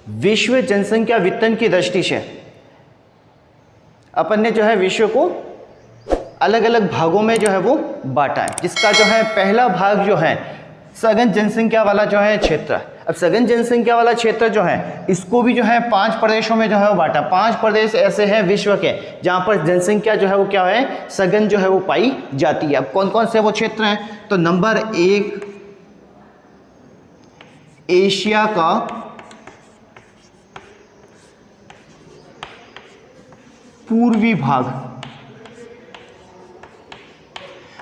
विश्व जनसंख्या वितरण की दृष्टि से अपन ने जो है विश्व को अलग अलग भागों में जो है वो बांटा है, जिसका जो है पहला भाग जो है सघन जनसंख्या वाला जो है क्षेत्र। अब सघन जनसंख्या वाला क्षेत्र जो है इसको भी जो है 5 प्रदेशों में जो है वो बांटा। 5 प्रदेश ऐसे हैं विश्व के जहाँ पर जनसंख्या जो है वो क्या है, सघन जो है वो पाई जाती है। अब कौन कौन से वो क्षेत्र हैं, तो नंबर 1 एशिया का पूर्वी भाग।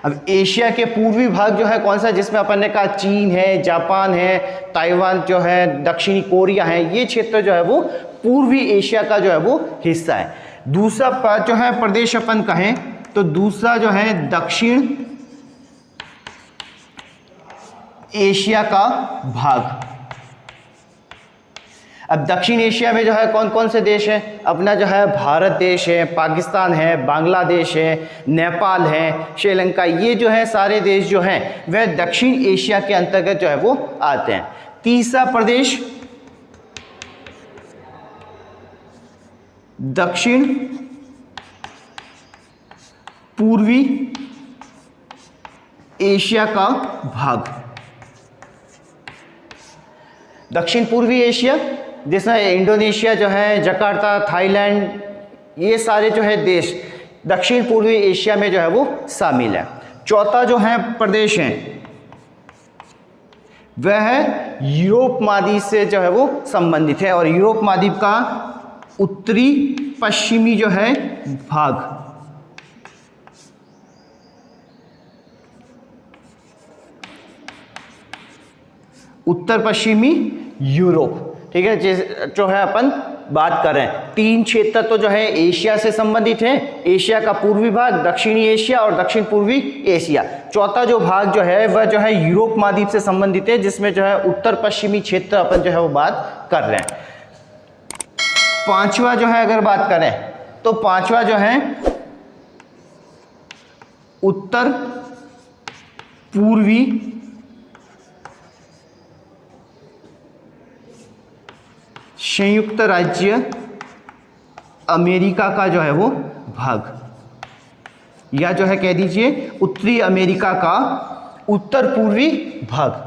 अब एशिया के पूर्वी भाग जो है कौन सा, जिसमें अपन ने कहा चीन है, जापान है, ताइवान जो है, दक्षिणी कोरिया है, ये क्षेत्र जो है वो पूर्वी एशिया का जो है वो हिस्सा है। दूसरा जो है प्रदेश अपन कहें तो दूसरा जो है दक्षिण एशिया का भाग। अब दक्षिण एशिया में जो है कौन कौन से देश हैं, अपना जो है भारत देश है, पाकिस्तान है, बांग्लादेश है, नेपाल है, श्रीलंका, ये जो है सारे देश जो हैं वह दक्षिण एशिया के अंतर्गत जो है वो आते हैं। तीसरा प्रदेश दक्षिण पूर्वी एशिया का भाग। दक्षिण पूर्वी एशिया जिसमें इंडोनेशिया जो है, जकार्ता, थाईलैंड, ये सारे जो है देश दक्षिण पूर्वी एशिया में जो है वो शामिल है। चौथा जो है प्रदेश है वह है यूरोप महाद्वीप से जो है वो संबंधित है, और यूरोप महाद्वीप का उत्तरी पश्चिमी जो है भाग। उत्तर पश्चिमी यूरोप, ठीक है, जो है अपन बात कर रहे हैं। 3 क्षेत्र तो जो है एशिया से संबंधित है, एशिया का पूर्वी भाग, दक्षिणी एशिया और दक्षिण पूर्वी एशिया। चौथा जो भाग जो है वह जो है यूरोप महाद्वीप से संबंधित है, जिसमें जो है उत्तर पश्चिमी क्षेत्र अपन जो है वो बात कर रहे हैं। पांचवा जो है अगर बात करें तो पांचवा जो है उत्तर पूर्वी संयुक्त राज्य अमेरिका का जो है वो भाग, या जो है कह दीजिए उत्तरी अमेरिका का उत्तर पूर्वी भाग।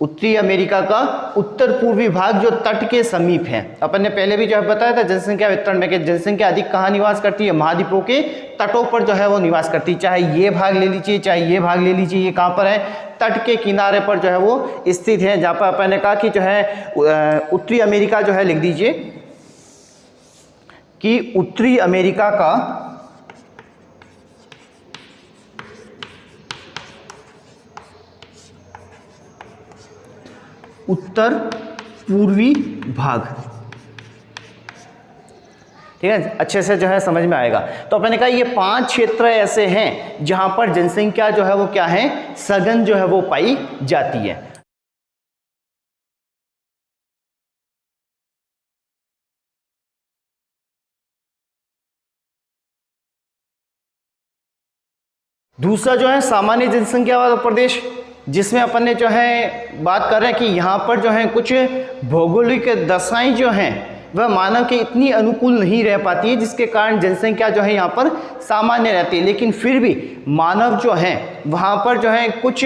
उत्तरी अमेरिका का उत्तर पूर्वी भाग जो तट के समीप है। अपन ने पहले भी जो है बताया था जनसंख्या वितरण में कि जनसंख्या अधिक कहाँ निवास करती है, महाद्वीपों के तटों पर जो है वो निवास करती है। चाहे ये भाग ले लीजिए, चाहे ये भाग ले लीजिए, ये कहाँ पर है, तट के किनारे पर जो है वो स्थित है। जहाँ पर अपन ने कहा कि जो है उत्तरी अमेरिका जो है लिख दीजिए कि उत्तरी अमेरिका का उत्तर पूर्वी भाग, ठीक है, अच्छे से जो है समझ में आएगा। तो अपने कहा ये 5 क्षेत्र ऐसे हैं जहां पर जनसंख्या जो है वो क्या है, सघन जो है वो पाई जाती है। दूसरा जो है सामान्य जनसंख्या वाला प्रदेश, जिसमें अपन ने जो है बात कर रहे हैं कि यहाँ पर जो है कुछ भौगोलिक दशाएं जो हैं वह मानव के इतनी अनुकूल नहीं रह पाती है, जिसके कारण जनसंख्या जो है यहाँ पर सामान्य रहती है। लेकिन फिर भी मानव जो है वहाँ पर जो है कुछ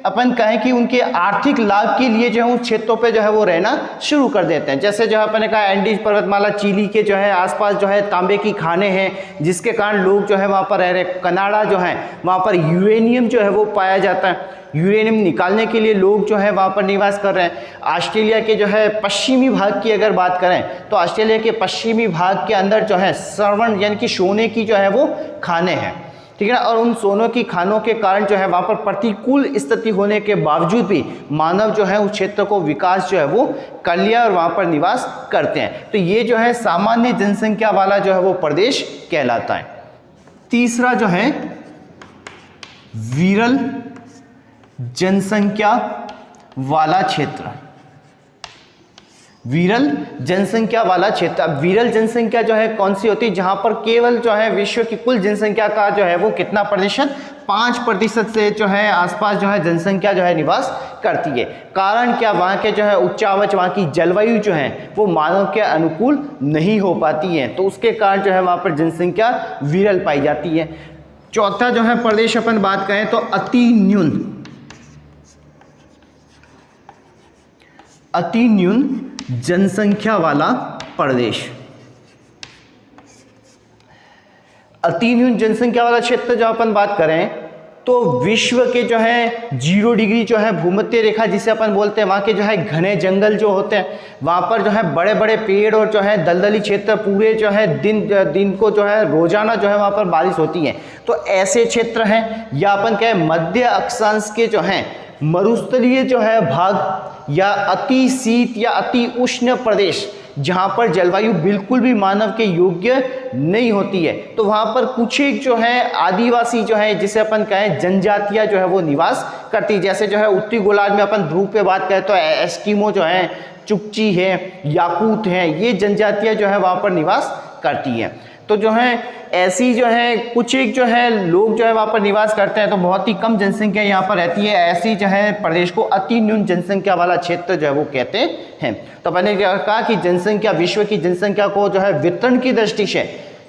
अपन कहें कि उनके आर्थिक लाभ के लिए जो है उन क्षेत्रों पे जो है वो रहना शुरू कर देते हैं। जैसे जो है अपन ने कहा एंडीज पर्वतमाला, चिली के जो है आसपास जो है तांबे की खाने हैं, जिसके कारण लोग जो है वहाँ पर रह रहे। कनाडा जो है वहाँ पर यूरेनियम जो है वो पाया जाता है, यूरेनियम निकालने के लिए लोग जो है वहाँ पर निवास कर रहे हैं। ऑस्ट्रेलिया के जो है पश्चिमी भाग की अगर बात करें तो ऑस्ट्रेलिया के पश्चिमी भाग के अंदर जो है स्वर्ण यानी कि सोने की जो है वो खाने हैं, ठीक है ना। और उन सोनों की खानों के कारण जो है वहाँ पर प्रतिकूल स्थिति होने के बावजूद भी मानव जो है उस क्षेत्र को विकास जो है वो कर लिया और वहाँ पर निवास करते हैं। तो ये जो है सामान्य जनसंख्या वाला जो है वो प्रदेश कहलाता है। तीसरा जो है विरल जनसंख्या वाला क्षेत्र, विरल जनसंख्या वाला क्षेत्र। अब विरल जनसंख्या जो है कौन सी होती है, जहां पर केवल जो है विश्व की कुल जनसंख्या का जो है वो कितना प्रतिशत, 5% से जो है आसपास जो है जनसंख्या जो है निवास करती है। कारण क्या, वहाँ के जो है उच्चावच, वहाँ की जलवायु जो है वो मानव के अनुकूल नहीं हो पाती है, तो उसके कारण जो है वहाँ पर जनसंख्या विरल पाई जाती है। चौथा जो है प्रदेश अपन बात करें तो अति न्यून जनसंख्या वाला प्रदेश। अति न्यून जनसंख्या वाला क्षेत्र जो अपन बात करें तो विश्व के जो है 0 डिग्री जो है भूमध्य रेखा जिसे अपन बोलते हैं, वहाँ के जो है घने जंगल जो होते हैं, वहाँ पर जो है बड़े बड़े पेड़ और जो है दलदली क्षेत्र, पूरे जो है दिन को जो है रोजाना जो है वहाँ पर बारिश होती है, तो ऐसे क्षेत्र हैं। या अपन कहें मध्य अक्षांश के जो हैं मरुस्थलीय जो है भाग, या अति शीत या अति उष्ण प्रदेश जहाँ पर जलवायु बिल्कुल भी मानव के योग्य नहीं होती है, तो वहाँ पर कुछ एक जो है आदिवासी जो है जिसे अपन कहें जनजातियाँ जो है वो निवास करती है। जैसे जो है उत्तरी गोलार्ध में अपन ध्रुव पे बात करें तो एस्किमो जो है, चुकची है, याकूत है, ये जनजातियाँ जो है वहाँ पर निवास करती हैं। तो जो है ऐसी जो है कुछ एक जो है लोग जो है वहाँ पर निवास करते हैं, तो बहुत ही कम जनसंख्या यहाँ पर रहती है। ऐसी जो है प्रदेश को अति न्यून जनसंख्या वाला क्षेत्र जो है वो कहते हैं। तो मैंने कहा कि जनसंख्या, विश्व की जनसंख्या को जो है वितरण की दृष्टि से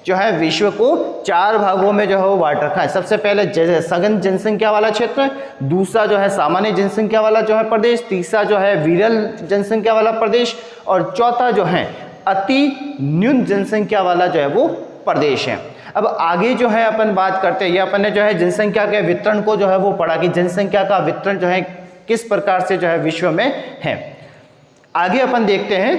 जो है विश्व को 4 भागों में जो है वो बांट रखा है। सबसे पहले सघन जनसंख्या वाला क्षेत्र, दूसरा जो है सामान्य जनसंख्या वाला जो है प्रदेश, तीसरा जो है विरल जनसंख्या वाला प्रदेश, और चौथा जो है अति न्यून जनसंख्या वाला जो है वो प्रदेश है। अब आगे जो है अपन बात करते हैं, ये अपन ने जो है जनसंख्या के वितरण को जो है वो पढ़ा कि जनसंख्या का वितरण जो है किस प्रकार से जो है विश्व में है। आगे अपन देखते हैं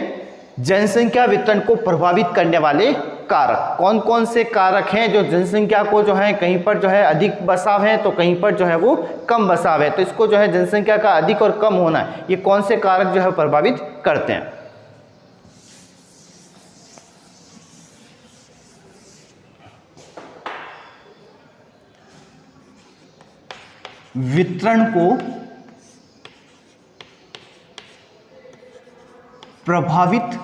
जनसंख्या वितरण को प्रभावित करने वाले कारक कौन कौन से कारक हैं जो जनसंख्या को जो है कहीं पर जो है अधिक बसाव है तो कहीं पर जो है वो कम बसाव है, तो इसको जो है जनसंख्या का अधिक और कम होना, ये कौन से कारक जो है प्रभावित करते हैं। वितरण को प्रभावित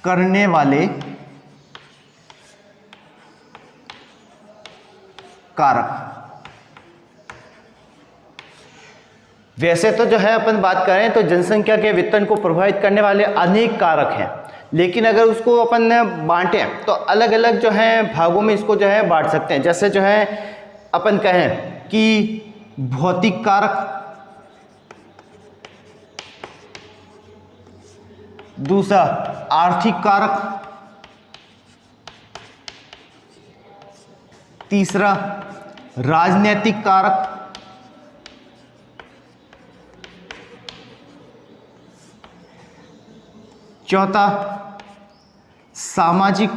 करने वाले कारक। वैसे तो जो है अपन बात करें तो जनसंख्या के वितरण को प्रभावित करने वाले अनेक कारक हैं, लेकिन अगर उसको अपन ने बांटे तो अलग अलग जो है भागों में इसको जो है बांट सकते हैं। जैसे जो है अपन कहें कि भौतिक कारक, दूसरा आर्थिक कारक, तीसरा राजनीतिक कारक, चौथा सामाजिक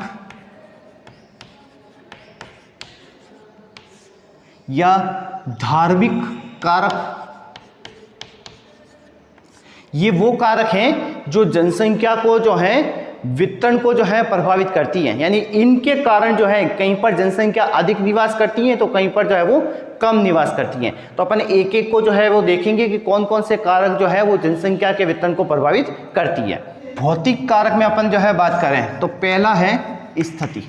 या धार्मिक कारक। ये वो कारक हैं जो जनसंख्या को जो है वितरण को जो है प्रभावित करती है, यानी इनके कारण जो है कहीं पर जनसंख्या अधिक निवास करती है तो कहीं पर जो है वो कम निवास करती हैं। तो अपन एक एक को जो है वो देखेंगे कि कौन कौन से कारक जो है वो जनसंख्या के वितरण को प्रभावित करती है। भौतिक कारक में अपन जो है बात करें तो पहला है स्थिति,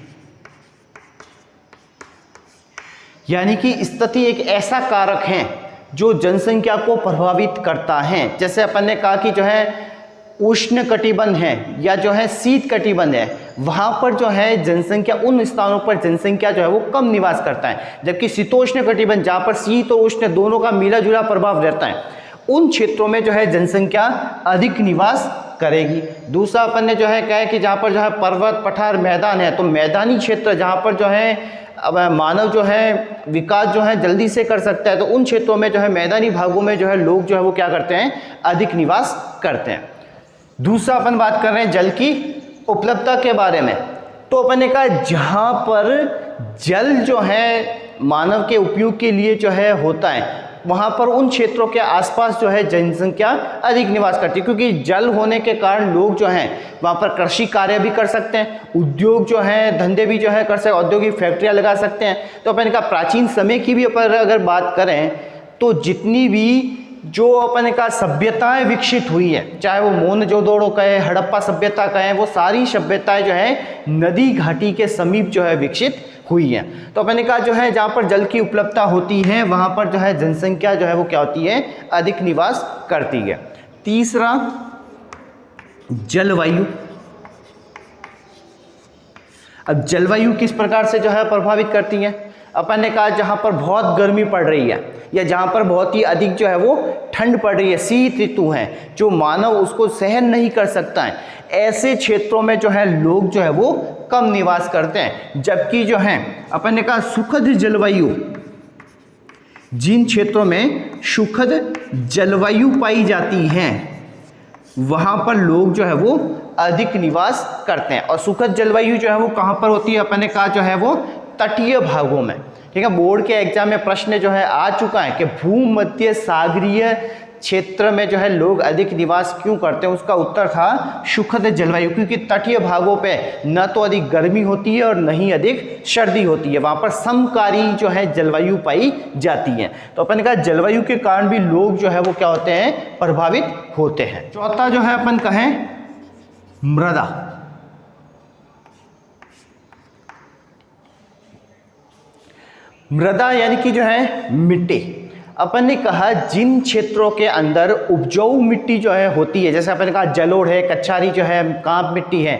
यानी कि स्थिति एक ऐसा कारक है जो जनसंख्या को प्रभावित करता है। जैसे अपन ने कहा कि जो है उष्ण कटिबंध है या जो है शीत कटिबंध है, वहाँ पर जो है जनसंख्या, उन स्थानों पर जनसंख्या जो है वो कम निवास करता है, जबकि शीतोष्ण कटिबंध जहाँ पर शीत और उष्ण दोनों का मिला जुला प्रभाव रहता है, उन क्षेत्रों में जो है जनसंख्या अधिक निवास करेगी। दूसरा अपन ने जो है कहा कि जहाँ पर जो है पर्वत, पठार, मैदान है, तो मैदानी क्षेत्र जहाँ पर जो है अब मानव जो है विकास जो है जल्दी से कर सकता है, तो उन क्षेत्रों में जो है मैदानी भागों में जो है लोग जो है वो क्या करते हैं, अधिक निवास करते हैं। दूसरा अपन बात कर रहे हैं जल की उपलब्धता के बारे में, तो अपन ने कहा जहाँ पर जल जो है मानव के उपयोग के लिए जो है होता है, वहाँ पर उन क्षेत्रों के आसपास जो है जनसंख्या अधिक निवास करती है, क्योंकि जल होने के कारण लोग जो हैं वहाँ पर कृषि कार्य भी कर सकते हैं, उद्योग जो है धंधे भी जो है कर सकते हैं, औद्योगिक फैक्ट्रियाँ लगा सकते हैं। तो अपन का प्राचीन समय की भी अपन अगर बात करें तो जितनी भी जो अपन ने कहा सभ्यताएं विकसित हुई है, चाहे वो मोहनजोदड़ो कहे, हड़प्पा सभ्यता कहे, वो सारी सभ्यताएं जो है नदी घाटी के समीप जो है विकसित हुई है। तो अपन ने कहा जो है जहाँ पर जल की उपलब्धता होती है वहाँ पर जो है जनसंख्या जो है वो क्या होती है, अधिक निवास करती है। तीसरा जलवायु। अब जलवायु किस प्रकार से जो है प्रभावित करती है। अपन ने कहा जहाँ पर बहुत गर्मी पड़ रही है या जहाँ पर बहुत ही अधिक जो है वो ठंड पड़ रही है, शीत ऋतु है जो मानव उसको सहन नहीं कर सकता है, ऐसे क्षेत्रों में जो है लोग जो है वो कम निवास करते हैं। जबकि जो है अपन ने कहा सुखद जलवायु, जिन क्षेत्रों में सुखद जलवायु पाई जाती है वहाँ पर लोग जो है वो अधिक निवास करते हैं। और सुखद जलवायु जो है वो कहाँ पर होती है, अपन ने कहा जो है वो तटीय भागों में। ठीक है, बोर्ड के एग्जाम में प्रश्न जो है आ चुका है कि भूमध्य सागरीय क्षेत्र में जो है लोग अधिक निवास क्यों करते हैं। उसका उत्तर था सुखद जलवायु, क्योंकि तटीय भागों पे न तो अधिक गर्मी होती है और न ही अधिक सर्दी होती है, वहाँ पर समकारी जो है जलवायु पाई जाती है। तो अपन ने कहा जलवायु के कारण भी लोग जो है वो क्या होते हैं, प्रभावित होते हैं। चौथा जो है अपन कहें मृदा। मृदा यानी कि जो है मिट्टी। अपन ने कहा जिन क्षेत्रों के अंदर उपजाऊ मिट्टी जो है होती है, जैसे अपन ने कहा जलोढ़ है, कच्छारी जो है, कांप मिट्टी है,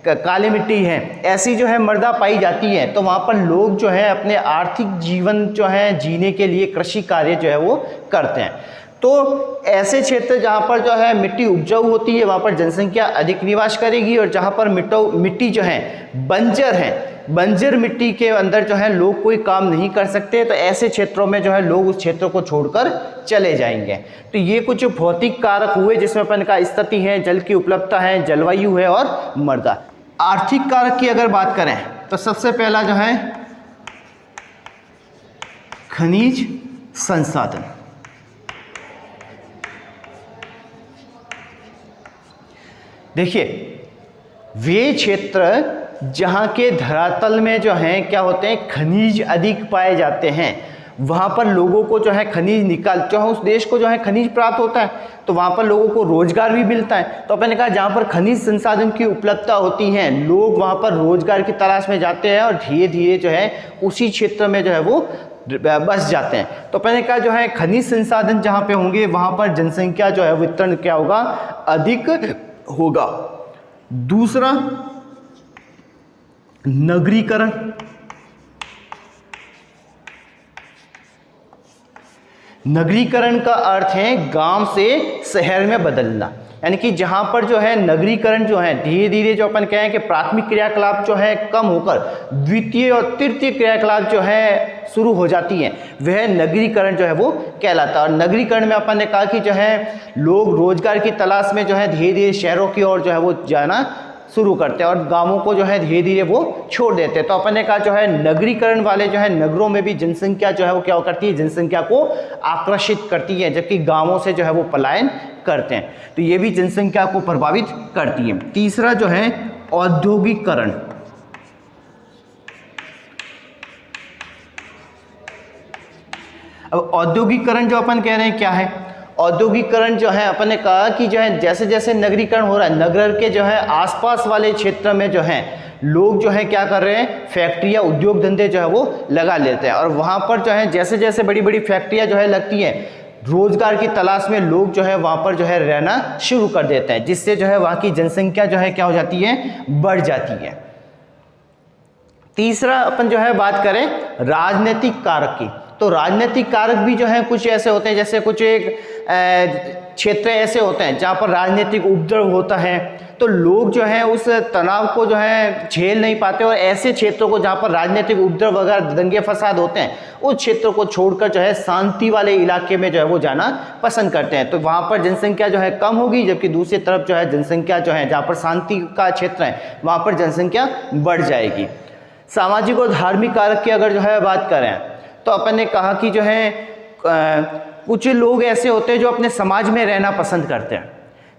काली मिट्टी है, ऐसी जो है मृदा पाई जाती है, तो वहाँ पर लोग जो है अपने आर्थिक जीवन जो है जीने के लिए कृषि कार्य जो है वो करते हैं। तो ऐसे क्षेत्र जहाँ पर जो है मिट्टी उपजाऊ होती है वहाँ पर जनसंख्या अधिक निवास करेगी, और जहाँ पर मिट्टी जो है बंजर है, बंजर मिट्टी के अंदर जो है लोग कोई काम नहीं कर सकते, तो ऐसे क्षेत्रों में जो है लोग उस क्षेत्र को छोड़कर चले जाएंगे। तो ये कुछ भौतिक कारक हुए जिसमें अपन का स्थिति है, जल की उपलब्धता है, जलवायु है और मृदा। आर्थिक कारक की अगर बात करें तो सबसे पहला जो है खनिज संसाधन। देखिए वे क्षेत्र जहाँ के धरातल में जो है क्या होते हैं, खनिज अधिक पाए जाते हैं, वहाँ पर लोगों को जो है खनिज जो है उस देश को जो है खनिज प्राप्त होता है, तो वहाँ पर लोगों को रोजगार भी मिलता है। तो अपन ने कहा जहाँ पर खनिज संसाधन की उपलब्धता होती है लोग वहाँ पर रोजगार की तलाश में जाते हैं और धीरे धीरे जो है उसी क्षेत्र में जो है वो बस जाते हैं। तो अपन ने कहा जो है खनिज संसाधन जहाँ पे होंगे वहाँ पर जनसंख्या जो है वितरण क्या होगा, अधिक होगा। दूसरा नगरीकरण। नगरीकरण का अर्थ है गांव से शहर में बदलना, यानी कि जहां पर जो है नगरीकरण जो है धीरे धीरे जो अपन कहें कि प्राथमिक क्रियाकलाप जो है कम होकर द्वितीय और तृतीय क्रियाकलाप जो है शुरू हो जाती है, वह नगरीकरण जो है वो कहलाता है। और नगरीकरण में अपन ने कहा कि जो है लोग रोजगार की तलाश में जो है धीरे धीरे शहरों की ओर जो है वो जाना शुरू करते हैं और गांवों को जो है धीरे धीरे वो छोड़ देते हैं। तो अपन ने कहा जो है नगरीकरण वाले जो है नगरों में भी जनसंख्या जो है वो क्या करती है, जनसंख्या को आकर्षित करती है, जबकि गांवों से जो है वो पलायन करते हैं, तो ये भी जनसंख्या को प्रभावित करती है। तीसरा जो है औद्योगिकरण। अब औद्योगिकरण जो अपन कह रहे हैं क्या है, औद्योगिकरण जो है अपन ने कहा कि जो है जैसे जैसे नगरीकरण हो रहा है, नगर के जो है आसपास वाले क्षेत्र में जो है लोग जो है क्या कर रहे हैं, फैक्ट्रियाँ उद्योग धंधे जो है वो लगा लेते हैं, और वहाँ पर जो है जैसे जैसे बड़ी बड़ी फैक्ट्रियाँ जो है लगती हैं, रोजगार की तलाश में लोग जो है वहाँ पर जो है रहना शुरू कर देते हैं, जिससे जो है वहाँ की जनसंख्या जो है क्या हो जाती है, बढ़ जाती है। तीसरा अपन जो है बात करें राजनीतिक कारक की, तो राजनीतिक कारक भी जो है कुछ ऐसे होते हैं, जैसे कुछ एक क्षेत्र ऐसे होते हैं जहाँ पर राजनीतिक उपद्रव होता है, तो लोग जो है उस तनाव को जो है झेल नहीं पाते और ऐसे क्षेत्रों को जहाँ पर राजनीतिक उपद्रव वगैरह दंगे फसाद होते हैं उस क्षेत्रों को छोड़कर जो है शांति वाले इलाके में जो है वो जाना पसंद करते हैं। तो वहाँ पर जनसंख्या जो है कम होगी, जबकि दूसरी तरफ जो है जनसंख्या जो है जहाँ पर शांति का क्षेत्र है वहाँ पर जनसंख्या बढ़ जाएगी। सामाजिक और धार्मिक कारक की अगर जो है बात करें तो अपन ने कहा कि जो है कुछ लोग ऐसे होते हैं जो अपने समाज में रहना पसंद करते हैं,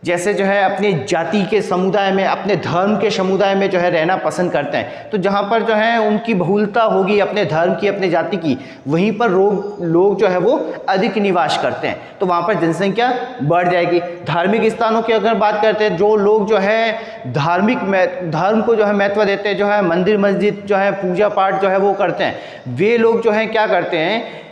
जैसे जो है अपनी जाति के समुदाय में, अपने धर्म के समुदाय में जो है रहना पसंद करते हैं। तो जहाँ पर जो है उनकी बहुलता होगी अपने धर्म की, अपने जाति की, वहीं पर लोग जो है वो अधिक निवास करते हैं, तो वहाँ पर जनसंख्या बढ़ जाएगी। धार्मिक स्थानों की अगर बात करते हैं, जो लोग जो है धर्म को जो है महत्व देते हैं, जो है मंदिर मस्जिद जो है पूजा पाठ जो है वो करते हैं, वे लोग जो है क्या करते हैं,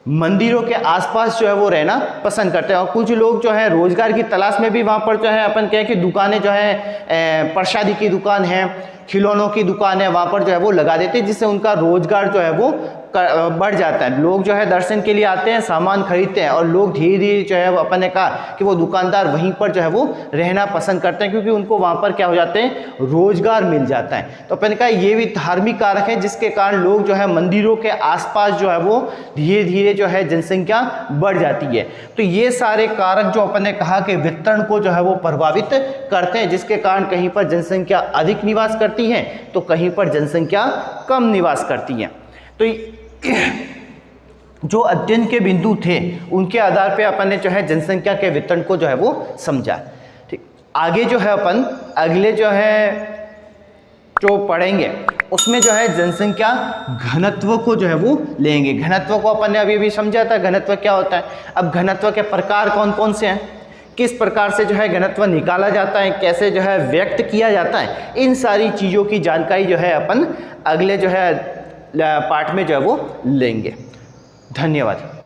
मंदिरों के आसपास जो है वो रहना पसंद करते हैं। और कुछ लोग जो है रोजगार की तलाश में भी वहाँ पर जो है अपन कहें कि दुकानें जो है प्रसादी की दुकान है, खिलौनों की दुकान है, वहाँ पर जो है वो लगा देते हैं, जिससे उनका रोजगार जो है वो बढ़ जाता है। लोग जो है दर्शन के लिए आते हैं, सामान खरीदते हैं, और लोग धीरे धीरे जो है वो अपन ने कहा कि वो दुकानदार वहीं पर जो है वो रहना पसंद करते हैं, क्योंकि उनको वहाँ पर क्या हो जाते हैं, रोजगार मिल जाता है। तो अपन ने कहा ये भी धार्मिक कारक है, जिसके कारण लोग जो है मंदिरों के आसपास जो है वो धीरे धीरे जो है जनसंख्या बढ़ जाती है। तो ये सारे कारक जो अपन ने कहा कि वितरण को जो है वो प्रभावित करते हैं, जिसके कारण कहीं पर जनसंख्या अधिक निवास करती है तो कहीं पर जनसंख्या कम निवास करती है। तो जो अध्ययन के बिंदु थे उनके आधार पे अपन ने जो है जनसंख्या के वितरण को जो है वो समझा। ठीक, आगे जो है अपन अगले जो है जो पढ़ेंगे उसमें जो है जनसंख्या घनत्व को जो है वो लेंगे। घनत्व को अपन ने अभी समझा था, घनत्व क्या होता है। अब घनत्व के प्रकार कौन कौन से हैं, किस प्रकार से जो है घनत्व निकाला जाता है, कैसे जो है व्यक्त किया जाता है, इन सारी चीज़ों की जानकारी जो है अपन अगले जो है पार्ट में जो है वो लेंगे। धन्यवाद।